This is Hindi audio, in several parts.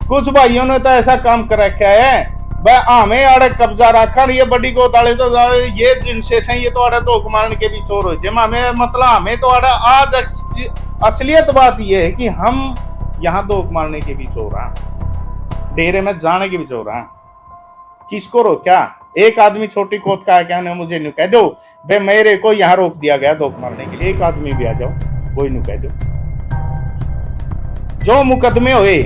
कुछ भाइयों ने तो ऐसा काम कर रखा है वह हमें आड़े कब्जा रखा ये बड़ी को दाले तो ये जिनसे से ये तो आड़े तो मारने के भी चोर हो जिम हमें मतलब हमें तो आड़े आज असलियत बात ये है कि हम यहाँ दो मारने के भी चोर हैं, डेरे में जाने के भी चोर हैं। किसको रोका? एक आदमी छोटी कोत का क्या मुझे नहीं कह दो भाई मेरे को यहाँ रोक दिया गया दो मारने के लिए, एक आदमी भी आ जाओ कोई नहीं कह दो। जो मुकदमे हुए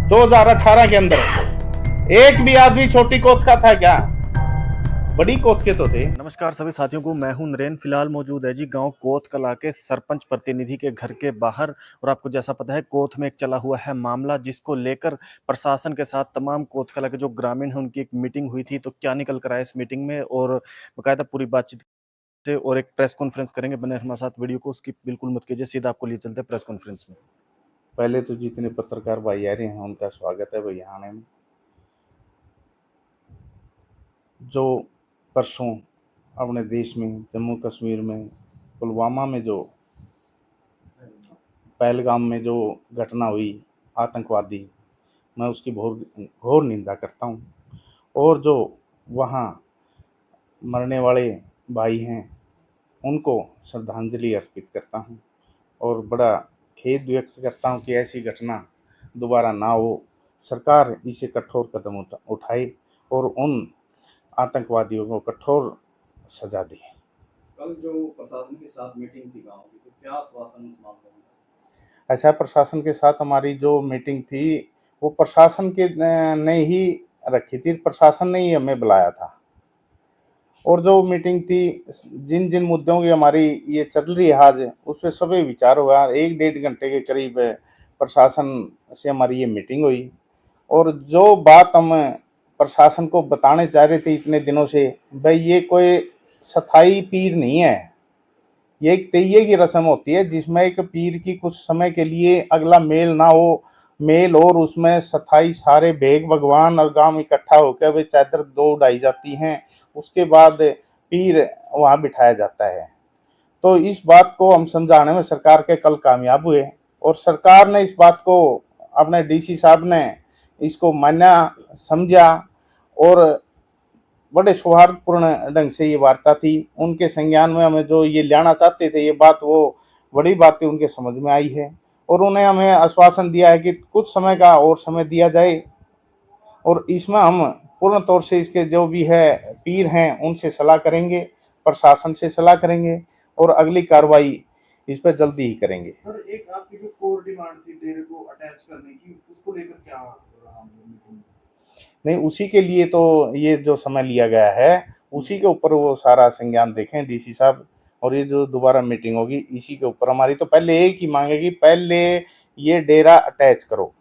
2018 के अंदर एक भी आदमी छोटी कोत का था क्या? बड़ी कोत के तो थे। नमस्कार सभी साथियों को, मैं हूं नरेन। फिलहाल मौजूद है जी गांव कोत कला के सरपंच प्रतिनिधि के घर के बाहर। और आपको जैसा पता है कोत में एक चला हुआ है मामला, जिसको लेकर प्रशासन के साथ तमाम कोत कला के जो ग्रामीण हैं उनकी एक मीटिंग हुई थी। तो क्या निकल कर आया इस मीटिंग में और बाकायदा पूरी बातचीत से और एक प्रेस कॉन्फ्रेंस करेंगे। बने हमारे साथ, वीडियो को स्किप बिल्कुल मत कीजिए, सीधा आपको लिए चलते हैं प्रेस कॉन्फ्रेंस में। पहले तो जितने पत्रकार भाई आ रहे हैं उनका स्वागत है भाई आने में। जो परसों अपने देश में जम्मू कश्मीर में पुलवामा में जो पहलगाम में जो घटना हुई आतंकवादी, मैं उसकी घोर निंदा करता हूँ। और जो वहाँ मरने वाले भाई हैं उनको श्रद्धांजलि अर्पित करता हूँ और बड़ा खेद व्यक्त करता हूँ कि ऐसी घटना दोबारा ना हो। सरकार इसे कठोर कदम उठाए और उन आतंकवादियों को कठोर सजा दी। कल जो प्रशासन के साथ मीटिंग थी गांव की, तो क्या आश्वासन उस मामले में? ऐसा प्रशासन के साथ हमारी जो मीटिंग थी वो प्रशासन के ने ही रखी थी, प्रशासन ने ही हमें बुलाया था। और जो मीटिंग थी जिन जिन मुद्दों की हमारी ये चल रही है आज उस पर सभी विचार हुआ। 1-1.5 घंटे के करीब प्रशासन से हमारी ये मीटिंग हुई। और जो बात हम प्रशासन को बताने चाह रहे थे इतने दिनों से, भाई ये कोई स्थायी पीर नहीं है, ये एक तैये की रस्म होती है जिसमें एक पीर की कुछ समय के लिए अगला मेल ना हो, मेल और उसमें स्थायी सारे भेग भगवान और गांव इकट्ठा होकर वे चादर दो उड़ाई जाती हैं, उसके बाद पीर वहाँ बिठाया जाता है। तो इस बात को हम समझाने में सरकार के कल कामयाब हुए और सरकार ने इस बात को, अपने डीसी साहब ने इसको माना, समझा और बड़े सौहार्दपूर्ण ढंग से ये वार्ता थी। उनके संज्ञान में हमें जो ये लाना चाहते थे ये बात, वो बड़ी बातें उनके समझ में आई है और उन्हें हमें आश्वासन दिया है कि कुछ समय का और समय दिया जाए और इसमें हम पूर्ण तौर से इसके जो भी है पीर हैं उनसे सलाह करेंगे, प्रशासन से सलाह करेंगे और अगली कार्रवाई इस पर जल्दी ही करेंगे। सर, एक आपकी जो कोर डिमांड थी डेरे को अटैच करने की, उसको लेकर क्या रहा? नहीं, उसी के लिए तो ये जो समय लिया गया है उसी के ऊपर वो सारा संज्ञान देखें डीसी साहब। और ये जो दोबारा मीटिंग होगी इसी के ऊपर हमारी तो पहले एक ही मांगेगी, पहले ये डेरा अटैच करो,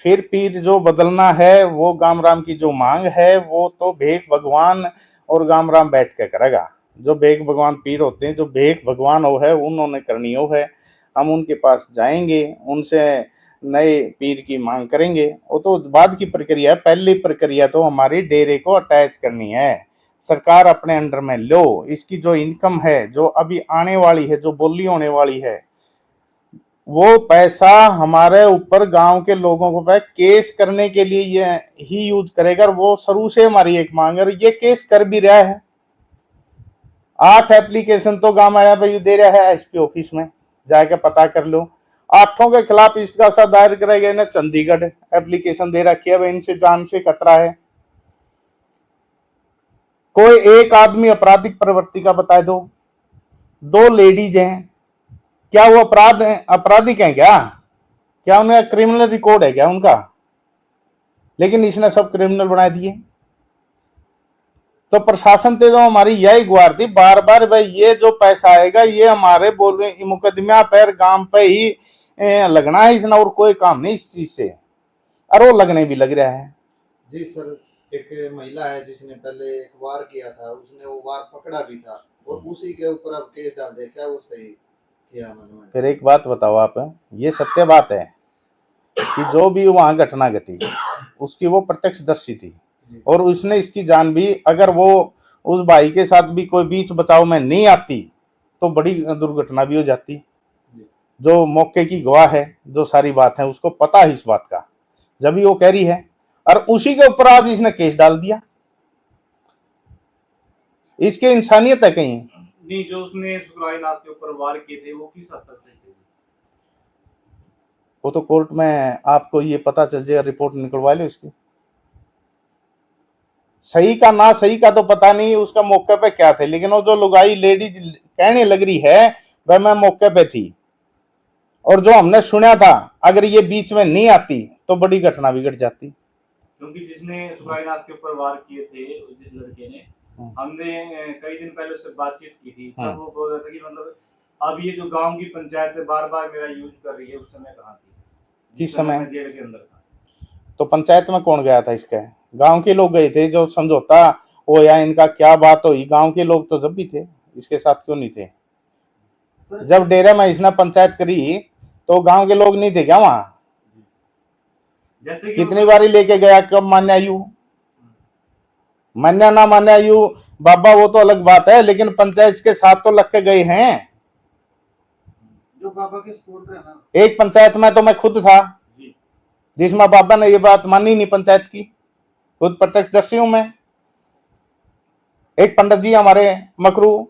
फिर पीर जो बदलना है वो गाम राम की जो मांग है वो तो भेख भगवान और गाम राम बैठ के करेगा। जो भेख भगवान पीर होते हैं, जो भेख भगवान हो है उन्होंने करनी हो है, हम उनके पास जाएंगे, उनसे नए पीर की मांग करेंगे। वो तो बाद की प्रक्रिया है, पहली प्रक्रिया तो हमारी डेरे को अटैच करनी है, सरकार अपने अंडर में लो। इसकी जो इनकम है जो अभी आने वाली है, जो बोली होने वाली है, वो पैसा हमारे ऊपर गांव के लोगों को पे केस करने के लिए ये ही यूज करेगा। वो शुरू से हमारी एक मांग है और ये केस कर भी रहा है। 8 एप्लीकेशन तो गांव आया भाई दे रहा है एसपी ऑफिस में, जाके पता कर लो। 8 के खिलाफ इसका सा दायर करेगा इन्हें चंडीगढ़ एप्लीकेशन दे रखी है, इनसे जान से खतरा है। कोई एक आदमी आपराधिक प्रवृत्ति का बता दो, 2 लेडीज हैं, क्या वो आपराधिक हैं क्या उन्हें क्रिमिनल रिकॉर्ड है क्या उनका? लेकिन इसने सब क्रिमिनल बना दिए। तो प्रशासन से जो हमारी यही गुहार थी बार बार, भाई ये जो पैसा आएगा ये हमारे बोल मुकदमा पर गांव पे ही लगना है, इसने और कोई काम नहीं इस चीज से, और वो लगने भी लग रहा है। जी सर, एक महिला है जिसने पहले एक वार किया था, उसने वो वार पकड़ा भी था और उसी के ऊपर अब केस डाल दिया, क्या वो सही किया? फिर एक बात बताओ आप, ये सत्य बात है कि जो भी वहां घटना घटी उसकी वो प्रत्यक्षदर्शी थी और उसने इसकी जान भी, अगर वो उस भाई के साथ भी कोई बीच बचाव में नहीं आती तो बड़ी दुर्घटना भी हो जाती। जो मौके की गवाह है, जो सारी बात है उसको पता है इस बात का, जब भी वो कह रही है, और उसी के ऊपर आज इसने केस डाल दिया। इसके इंसानियत है कहीं? नहीं, जो उसने सुखराई नाथ के ऊपर वार किए थे वो किस हद तक सही थे? वो तो कोर्ट में आपको ये पता चल जाएगा, रिपोर्ट निकलवा लो इसकी। सही का ना सही का तो पता नहीं उसका मौके पे क्या थे, लेकिन वो जो लुगाई लेडीज कहने लग रही है वह मैं मौके पे थी, और जो हमने सुना था अगर ये बीच में नहीं आती तो बड़ी घटना बिगड़ जाती। क्योंकि जिसने सुखराई नाथ के ऊपर वार किए थे, जिस लड़के ने, हमने कई दिन पहले उससे बातचीत की थी, तब वो बोल रहा था कि मतलब अब ये जो गांव की पंचायत बार बार मेरा यूज कर रही है, उस समय कहाँ थी? किस समय? मैं जेल के अंदर था। तो पंचायत में कौन गया था इसके? गांव के लोग गए थे। जो समझौता हो या इनका क्या बात हुई, गांव के लोग तो जब भी थे, इसके साथ क्यों नहीं थे? जब डेरे में इसने पंचायत करी तो गांव के लोग नहीं थे क्या वहां? जैसे कितनी बारी लेके गया, कब मान्या यू मान्या ना मान्या यू बाबा वो तो अलग बात है, लेकिन पंचायत के साथ तो लग के गए हैं। जो बाबा के सपोर्ट है ना, एक पंचायत में तो मैं खुद था जी, जिसमें बाबा ने ये बात मानी नहीं पंचायत की, खुद प्रत्यक्षदर्शी हूं मैं। एक पंडित जी हमारे मकरू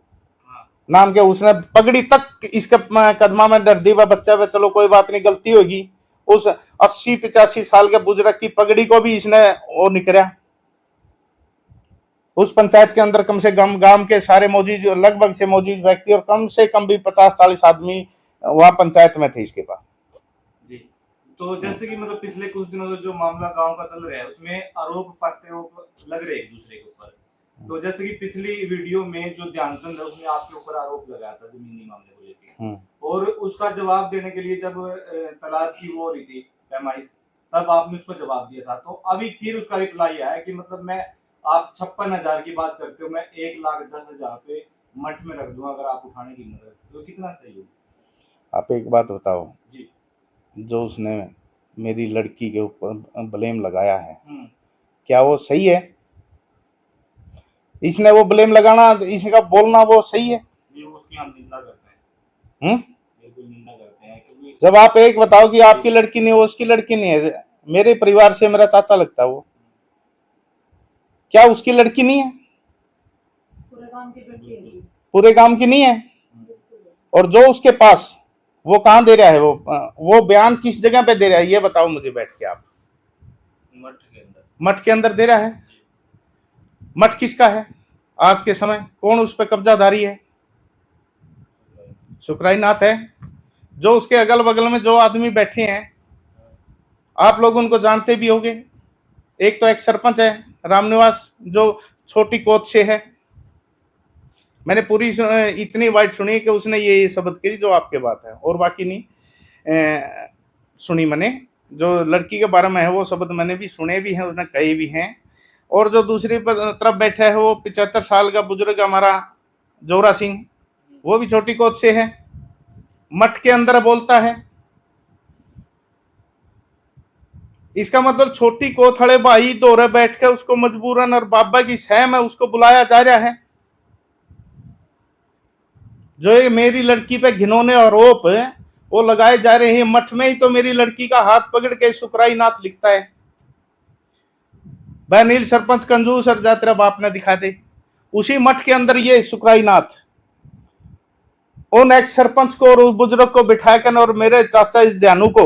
नाम के, उसने पगड़ी तक इसके कदमा में दर दी। बच्चा पे चलो कोई बात नहीं, गलती होगी। उस 80-85 साल के बुजुर्ग की पगड़ी को भी इसने वो निकरा। उस पंचायत के अंदर कम से कम गांव के सारे मौजूद, लगभग से मौजूद व्यक्ति और कम से कम भी 50-40 आदमी वहां पंचायत में थे इसके पास। जी। तो जैसे कि मतलब पिछले कुछ दिनों से जो मामला गांव का चल रहा है, उसमें आरोप प्रत्यारोप लग रहे हैं एक दूसरे के ऊपर। तो जैसे कि पिछली वीडियो में जो ध्यानचंद है, उसने आपके ऊपर आरोप लगाया था जमीनी मामले को लेकर, और उसका जवाब देने के लिए जब तलाक की वो हो रही थी पैमाइश, तब आपने उसको जवाब दिया था। तो अभी फिर उसका रिप्लाई आया कि मतलब मैं, आप 56,000 की बात करते हो, मैं 1,10,000 पे मठ में रख दूंगा अगर आप उठाने की मदद, तो कितना सही होगी? आप एक बात बताओ जी। जो उसने मेरी लड़की के ऊपर ब्लेम लगाया है, क्या वो सही है? इसने वो ब्लेम लगाना, इसका बोलना वो सही है? ये उसकी हम निंदा करते हैं, बिल्कुल निंदा करते हैं, क्योंकि जब आप एक बताओ कि आपकी लड़की नहीं, वो उसकी लड़की नहीं है, मेरे परिवार से मेरा चाचा लगता है वो, क्या उसकी लड़की नहीं है? पूरे गांव की नहीं है? और जो उसके पास, वो कहाँ दे रहा है? वो बयान किस जगह पे दे रहा है ये बताओ मुझे बैठ के आप। मठ के अंदर। मठ के अंदर दे रहा है। मठ किसका है आज के समय? कौन उस पर कब्जाधारी है? सुखराई नाथ है। जो उसके अगल बगल में जो आदमी बैठे हैं, आप लोग उनको जानते भी होंगे। एक तो एक सरपंच है रामनिवास, जो छोटी कोत से है। मैंने पूरी इतनी वाइट सुनी कि उसने ये शब्द करी जो आपके बात है, और बाकी नहीं सुनी मैंने। जो लड़की के बारे में है वो शब्द मैंने भी सुने भी हैं, उसने कहे भी हैं। और जो दूसरी तरफ बैठा है वो 75 साल का बुजुर्ग हमारा जोरा सिंह, वो भी छोटी कोत से है, मठ के अंदर बोलता है। इसका मतलब छोटी कोत वाले भाई दोहरे बैठ के उसको मजबूरन और बाबा की सह में उसको बुलाया जा रहा है। जो ये मेरी लड़की पे घिनौने आरोप वो लगाए जा रहे हैं, मठ में ही तो मेरी लड़की का हाथ पकड़ के सुखराई नाथ लिखता है। वह नील सरपंच कंजूस और जा तेरा बाप ने दिखा दे। उसी मठ के अंदर ये सुखराई नाथ उन एक्स सरपंच को और उस बुजुर्ग को बिठा कर और मेरे चाचा इस ध्यानु को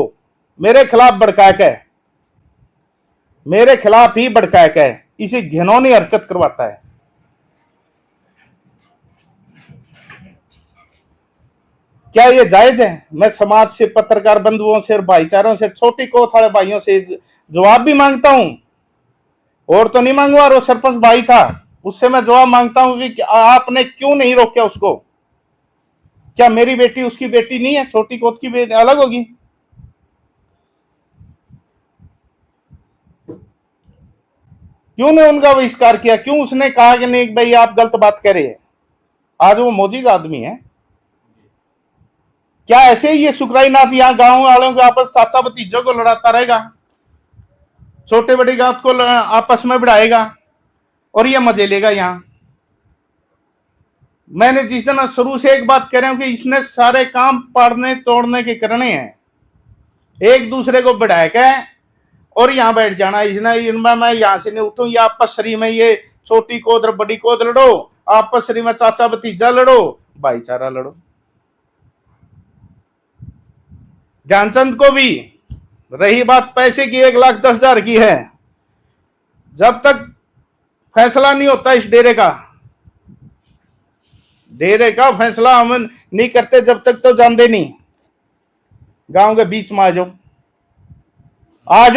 मेरे खिलाफ भड़का के, मेरे खिलाफ ही भड़का के इसी घिनौनी हरकत करवाता है। क्या ये जायज है? मैं समाज से, पत्रकार बंधुओं से और भाईचारों से, छोटी कोत वाले भाइयों से जवाब भी मांगता हूं, और तो नहीं मांगूंगा। और वो सरपंच भाई था, उससे मैं जवाब मांगता हूं कि आपने क्यों नहीं रोका उसको? क्या मेरी बेटी उसकी बेटी नहीं है? छोटी कोत की बेटी अलग होगी? क्यों ने उनका बहिष्कार किया? क्यों उसने कहा कि नहीं भाई आप गलत बात कह रहे हैं? आज वो मौजूद आदमी है। क्या ऐसे ही ये सुखराई नाथ यहाँ गांव वालों के आपस चाचा भतीजों को लड़ाता रहेगा, छोटे बड़ी गांव को आपस में बढ़ाएगा और ये मजे लेगा? यहाँ मैंने जिस दिन शुरू से एक बात कह रहा हूं कि इसने सारे काम पाड़ने तोड़ने के करने हैं, एक दूसरे को बढ़ा के और यहाँ बैठ जाना, इसने इनमें मैं यहाँ से नहीं उठूं, या आपसरी में ये छोटी कोद बड़ी कोद लड़ो, आपसरी में चाचा भतीजा लड़ो, भाईचारा लड़ो। ध्यानचंद को भी रही बात पैसे की, 1,10,000 की है, जब तक फैसला नहीं होता इस डेरे का फैसला हम नहीं करते जब तक, तो जानते नहीं। गांव के बीच में आ जाओ,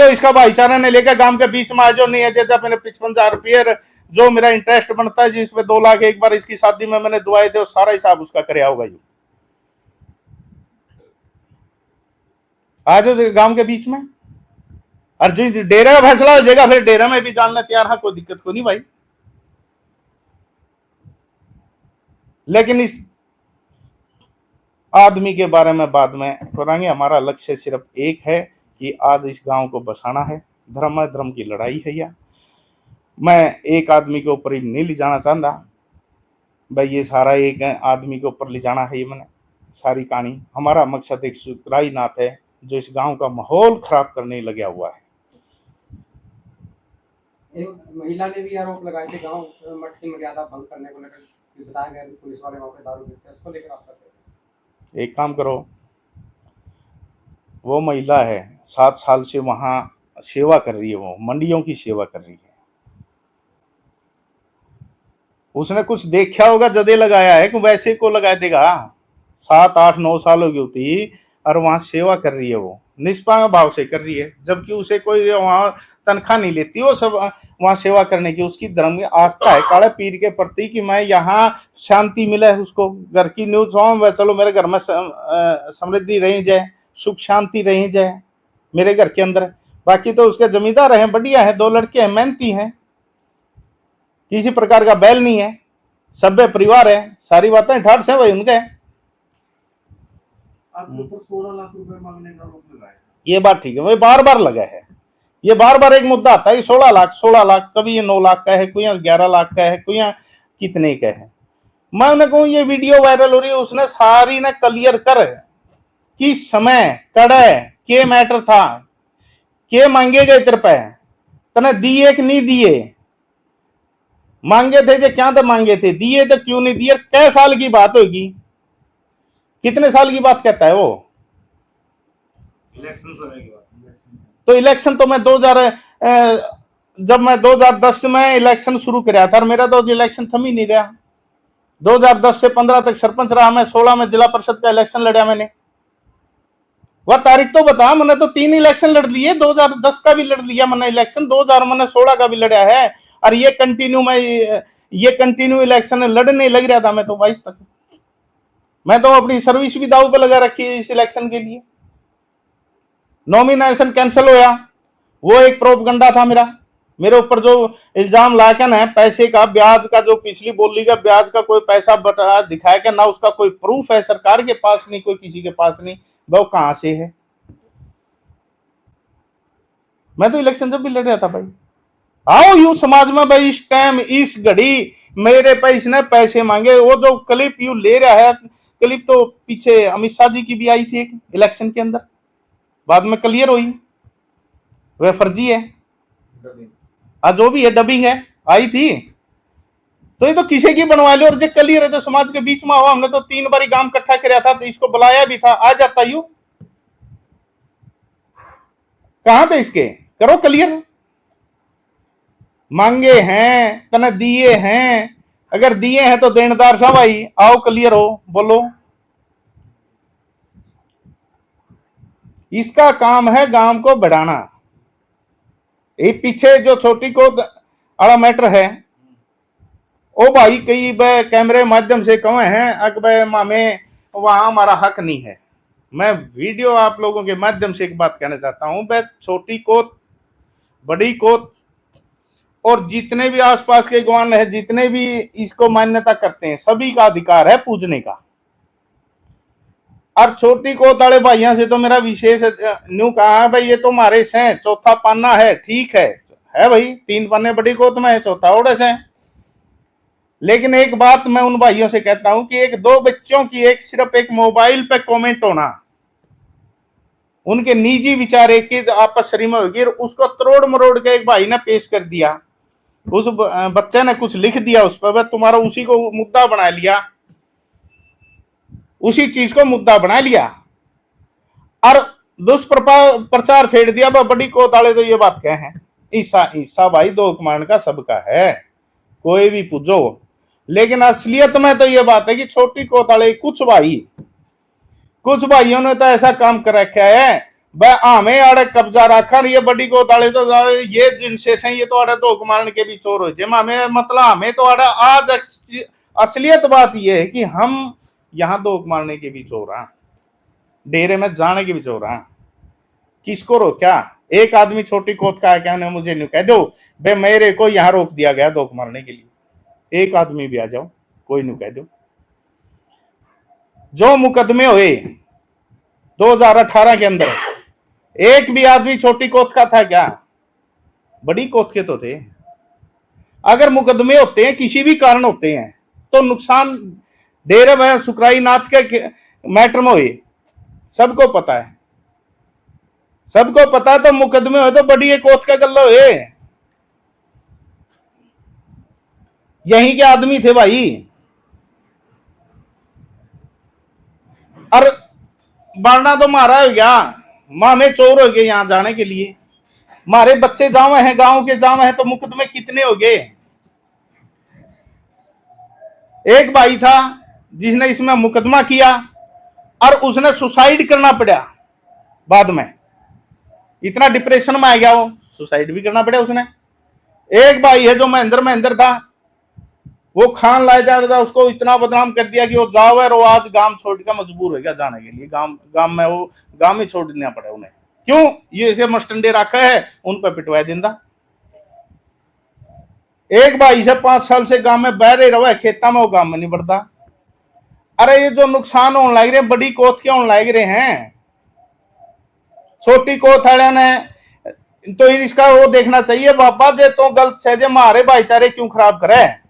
इसका भाईचारा ने लेकर गांव के बीच में आ जाओ। नहीं है जैसे मैंने 55,000 रुपये जो मेरा इंटरेस्ट बनता है, जिसमें 2 लाख एक बार इसकी शादी में मैंने दुआए थे, सारा हिसाब उसका करे होगा। जो आ जाओ गांव के बीच में, और जो डेरे का फैसला हो जाएगा फिर डेरे में भी जानना तैयार। हाँ, कोई दिक्कत को नहीं भाई। लेकिन इस आदमी के बारे में बाद में करेंगे। हमारा लक्ष्य सिर्फ एक है कि आज इस गांव को बसाना है। धर्म धर्म की लड़ाई है। या मैं एक आदमी के ऊपर ही नहीं ले जाना चाहता भाई, ये सारा एक आदमी के ऊपर ले जाना है। ये मैंने सारी कहानी, हमारा मकसद एक सुकराई नाथ है जो इस गांव का माहौल खराब करने लगा हुआ है। एक महिला ने भी आरोप लगाए थे गांव मठ की मर्यादा भंग करने को लेकर, बताया गया पुलिस वाले वहां पे दारू पीते हैं, उसको लेकर आप करते हैं। एक काम करो, वो महिला है 7 साल से वहां सेवा कर रही है, वो मंडियों की सेवा कर रही है। उसने कुछ देखा होगा, जदे लगाया है कि वैसे को लगा देगा। 7, 8, 9 साल हो गई होती और वहां सेवा कर रही है, वो निष्पांग भाव से कर रही है, जबकि उसे कोई वहां तनख्वाह नहीं लेती। वो सब वहां सेवा करने की उसकी धर्म की आस्था है काले पीर के प्रति कि मैं यहाँ शांति मिले उसको, घर की न्यूज हो, चलो मेरे घर में समृद्धि रही जाए, सुख शांति रही जाए मेरे घर के अंदर। बाकी तो उसके जमींदार हैं, बढ़िया है, 2 लड़के हैं, मेहनती हैं, किसी प्रकार का बैल नहीं है, सभ्य परिवार है, सारी बातें ठाठ से भाई उनके। आपके ऊपर 16 लाख रुपए मांगने का आरोप लगाया, ये बात ठीक है, वही बार बार लगा है। ये बार बार एक मुद्दा आता है, 16 लाख, कभी ये 9 लाख का है, कोई 11 लाख का है, कोई कितने का है। मैं उन्हें कहूँ ये वीडियो वायरल हो रही है, उसने सारी ना क्लियर कर कि समय कड़े के मैटर था, के मांगे गए तेरे पे, तने दिए कि नहीं दिए, मांगे थे जो क्या तो मांगे थे, दिए तो क्यों नहीं दिए, कै साल की बात होगी, कितने साल की बात कहता है वो। इलेक्शन समय की बात। तो इलेक्शन तो मैं जब मैं 2010 में इलेक्शन शुरू कराया था, मेरा तो इलेक्शन थम ही नहीं रहा। 2010 से 15 तक सरपंच रहा मैं, 16 में जिला परिषद का इलेक्शन लड़ा मैंने। वह तारीख तो बता, मैंने तो 3 इलेक्शन लड़ लिए, 2010 का भी लड़ लिया मैंने इलेक्शन, 2016 का भी लड़ा है, और ये कंटिन्यू इलेक्शन लड़ने लग रहा था मैं तो 22 तक। मैं तो अपनी सर्विस भी दाव पे लगा रखी है इस इलेक्शन के लिए। नॉमिनेशन कैंसिल होया, वो एक प्रोपगंडा था मेरे ऊपर जो इल्जाम लायकन है पैसे का, ब्याज का, जो पिछली बोली का ब्याज का कोई पैसा बता दिखाया कि ना, उसका कोई प्रूफ है सरकार के पास नहीं, कोई किसी के पास नहीं, वो कहां से है। मैं तो इलेक्शन जब भी लड़ रहा था भाई, आओ यू समाज में भाई, इस टाइम इस घड़ी मेरे पे इसने पैसे मांगे। वो जो क्लिप यू ले रहा है, क्लिप तो पीछे अमित शाह जी की भी आई थी एक इलेक्शन के अंदर, बाद में क्लियर हुई वह फर्जी है, जो भी है डबिंग है, आई थी। तो ये तो किसी की बनवा लो, और जो क्लियर है तो समाज के बीच में हुआ। हमने तो 3 बार काम इकट्ठा किया था, तो इसको बुलाया भी था, आ जाता यू, कहां थे इसके, करो क्लियर। मांगे हैं तने दिए हैं, अगर दिए हैं तो देनदार साहब भाई आओ क्लियर हो, बोलो। इसका काम है गांव को बढ़ाना। ये पीछे जो छोटी को अड़ा मैटर है, ओ भाई कई कैमरे माध्यम से कहे हैं अक मामे वहां हमारा हक नहीं है। मैं वीडियो आप लोगों के माध्यम से एक बात कहना चाहता हूं, वह छोटी कोत, बड़ी कोत और जितने भी आसपास के ग्वान है, जितने भी इसको मान्यता करते हैं, सभी का अधिकार है पूजने का। और छोटी कोत वाले भाइयों से तो मेरा विशेष न्यू कहा भाई, ये तो हमारे से चौथा पाना है, ठीक है भाई, 3 पाने बड़ी कोत में है, चौथा ओडे से। लेकिन एक बात मैं उन भाइयों से कहता हूं कि 1-2 बच्चों की सिर्फ एक मोबाइल पे कमेंट होना, उनके निजी विचार एक की आपस में होगी, उसको तरोड़ मरोड़ के एक भाई ने पेश कर दिया, उस बच्चे ने कुछ लिख दिया उस पर, तुम्हारा उसी को मुद्दा बना लिया, उसी चीज को मुद्दा बना लिया और दुष्प्रचार छेड़ दिया। बड़ी कोताले तो ये बात क्या है, ईसा ईसा भाई दो कमांड का सबका है, कोई भी पूछो। लेकिन असलियत में तो ये बात है कि छोटी कोताले कुछ भाइयों ने तो ऐसा काम कर रखा है, वह हमें आड़े कब्जा रखा। ये बड़ी कोताले तो ये जिनसे से ये तो आड़े दो कमांड के भी चोर हो जाए, हमें मतलब हमें तो आड़े आज असलियत बात ये है कि हम यहाँ दो मारने के भी चोर हैं, डेरे में जाने के भी चोर हैं। किसको रोका? एक आदमी छोटी कोत का है, क्या मुझे नहीं कह दो बे मेरे को यहाँ रोक दिया गया दो मारने के लिए, एक आदमी भी आ जाओ, कोई नहीं कह दो। जो मुकदमे हुए 2018 के अंदर, एक भी आदमी छोटी कोत का था क्या? बड़ी कोत के तो थे। अगर मुकदमे होते हैं, किसी भी कारण होते हैं, तो नुकसान डेरे में सुकराई नाथ के मैटर में हुए, सबको पता है, सबको पता है। तो मुकदमे हुए तो बड़ी एक कोत का गल्ला हुए, यहीं के आदमी थे भाई। और बारना तो मारा हो गया, माँ में चोर हो गए यहाँ जाने के लिए, मारे बच्चे जावे हैं, गांव के जावे हैं, तो मुकदमे कितने हो गए? एक भाई था जिसने इसमें मुकदमा किया और उसने सुसाइड करना पड़ा बाद में, इतना डिप्रेशन में आ गया वो, सुसाइड भी करना पड़ा उसने। एक भाई है जो महेंद्र था, वो खान लाया जा रहा था, उसको इतना बदनाम कर दिया कि वो जावे और वो आज गांव छोड़कर मजबूर हो गया जाने के लिए, गांव में छोड़ देना पड़ा उन्हें। क्यों? ये ऐसे मस्टंडे रखा है, उन पर पिटवा देंदा। एक भाई से 5 साल से गांव में बह रहे रहा, खेता में वो गांव में नहीं बढ़ता। अरे ये जो नुकसान होने लग रहे, बड़ी कोत के होने लग रहे हैं, छोटी कोत वाले ने तो इसका वो देखना चाहिए, बाबा जे तो गलत से जे मारे भाईचारे क्यों खराब करे।